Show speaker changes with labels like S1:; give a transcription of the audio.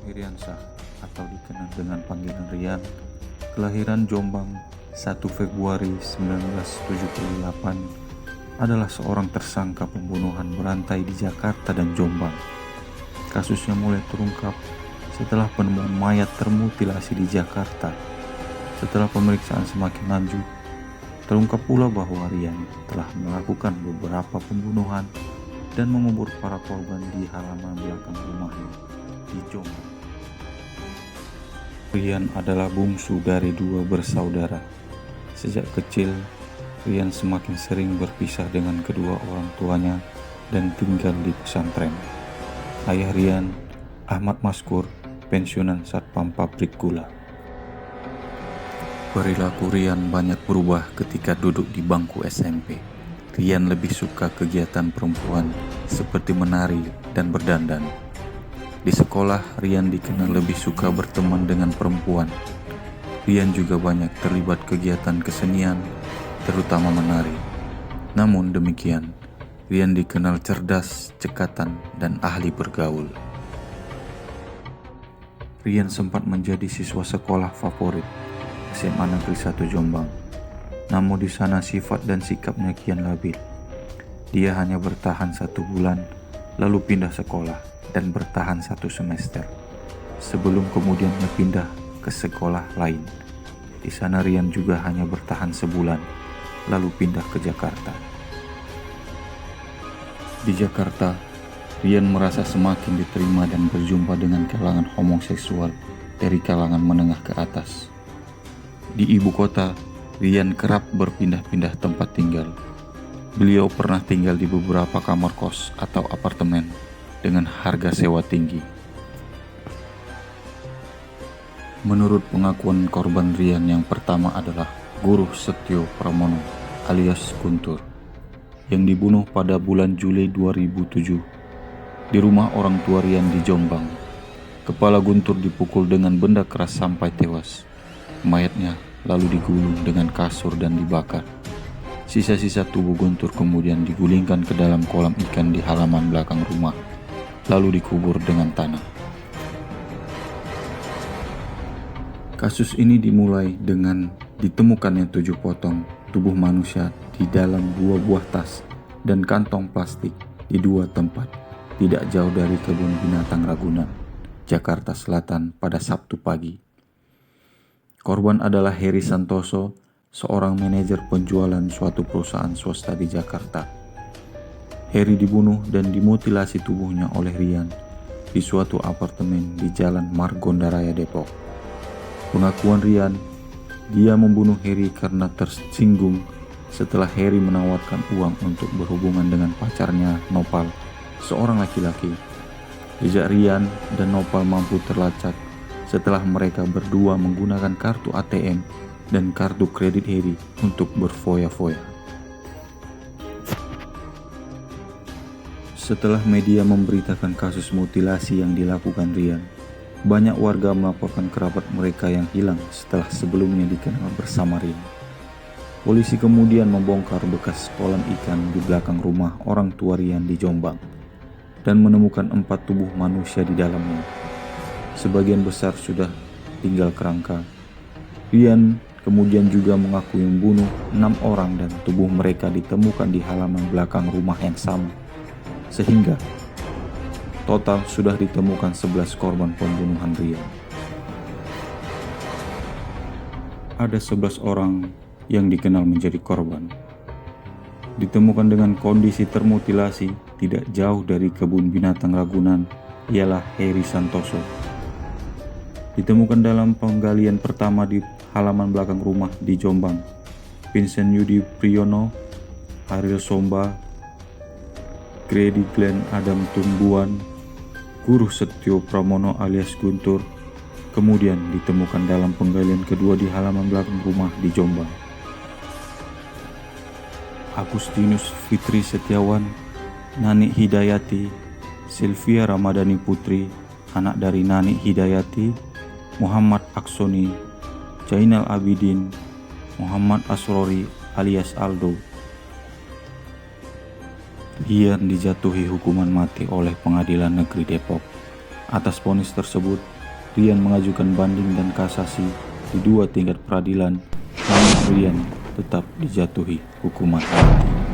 S1: Hiriansah atau dikenal dengan panggilan Rian, kelahiran Jombang 1 Februari 1978, adalah seorang tersangka pembunuhan berantai di Jakarta dan Jombang. Kasusnya mulai terungkap setelah penemuan mayat termutilasi di Jakarta. Setelah pemeriksaan semakin lanjut, terungkap pula bahwa Rian telah melakukan beberapa pembunuhan dan mengubur para korban di halaman belakang rumahnya di Jombang. Rian adalah bungsu dari 2 bersaudara. Sejak kecil, Rian semakin sering berpisah dengan kedua orang tuanya dan tinggal di pesantren. Ayah Rian, Ahmad Maskur, pensiunan satpam pabrik gula. Perilaku Rian banyak berubah ketika duduk di bangku SMP. Rian lebih suka kegiatan perempuan seperti menari dan berdandan. Di sekolah, Rian dikenal lebih suka berteman dengan perempuan. Rian juga banyak terlibat kegiatan kesenian, terutama menari. Namun demikian, Rian dikenal cerdas, cekatan, dan ahli bergaul. Rian sempat menjadi siswa sekolah favorit SMA Negeri 1 Jombang. Namun di sana sifat dan sikapnya kian labil. Dia hanya bertahan 1 bulan, lalu pindah sekolah dan bertahan 1 semester, sebelum kemudiannya pindah ke sekolah lain. Di sana Rian juga hanya bertahan sebulan, lalu pindah ke Jakarta. Di Jakarta, Rian merasa semakin diterima dan berjumpa dengan kalangan homoseksual dari kalangan menengah ke atas. Di ibu kota, Rian kerap berpindah-pindah tempat tinggal. Beliau pernah tinggal di beberapa kamar kos atau apartemen dengan harga sewa tinggi. Menurut pengakuan korban Rian yang pertama adalah Guru Setio Pramono alias Guntur, yang dibunuh pada bulan Juli 2007 di rumah orang tua Rian di Jombang. Kepala Guntur dipukul dengan benda keras sampai tewas. Mayatnya lalu digulung dengan kasur dan dibakar. Sisa-sisa tubuh Guntur kemudian digulingkan ke dalam kolam ikan di halaman belakang rumah, lalu dikubur dengan tanah. Kasus ini dimulai dengan ditemukannya 7 potong tubuh manusia di dalam 2 buah tas dan kantong plastik di 2 tempat tidak jauh dari kebun binatang Ragunan, Jakarta Selatan pada Sabtu pagi. Korban adalah Heri Santoso, seorang manajer penjualan suatu perusahaan swasta di Jakarta. Heri dibunuh dan dimutilasi tubuhnya oleh Rian di suatu apartemen di Jalan Margonda Raya, Depok. Pengakuan Rian, dia membunuh Heri karena tersinggung setelah Heri menawarkan uang untuk berhubungan dengan pacarnya Nopal, seorang laki-laki. Jejak Rian dan Nopal mampu terlacak setelah mereka berdua menggunakan kartu ATM dan kartu kredit Heri untuk berfoya-foya. Setelah media memberitakan kasus mutilasi yang dilakukan Rian, banyak warga melaporkan kerabat mereka yang hilang setelah sebelumnya dikenal bersama Rian. Polisi kemudian membongkar bekas kolam ikan di belakang rumah orang tua Rian di Jombang dan menemukan 4 tubuh manusia di dalamnya. Sebagian besar sudah tinggal kerangka. Rian kemudian juga mengaku membunuh 6 orang dan tubuh mereka ditemukan di halaman belakang rumah yang sama. Sehingga total sudah ditemukan 11 korban pembunuhan Rian. Ada 11 orang yang dikenal menjadi korban. Ditemukan dengan kondisi termutilasi tidak jauh dari kebun binatang Ragunan ialah Heri Santoso. Ditemukan dalam penggalian pertama di halaman belakang rumah di Jombang, Vincent Yudi Priyono, Ariel Somba, Grady Glenn Adam Tumbuan, Guru Setio Pramono alias Guntur, kemudian ditemukan dalam penggalian kedua di halaman belakang rumah di Jombang. Agustinus Fitri Setiawan, Nani Hidayati, Sylvia Ramadhani Putri, anak dari Nani Hidayati, Muhammad Aksoni, Jainal Abidin, Muhammad Asrori alias Aldo. Rian dijatuhi hukuman mati oleh Pengadilan Negeri Depok. Atas vonis tersebut, Rian mengajukan banding dan kasasi di 2 tingkat peradilan, namun Rian tetap dijatuhi hukuman mati.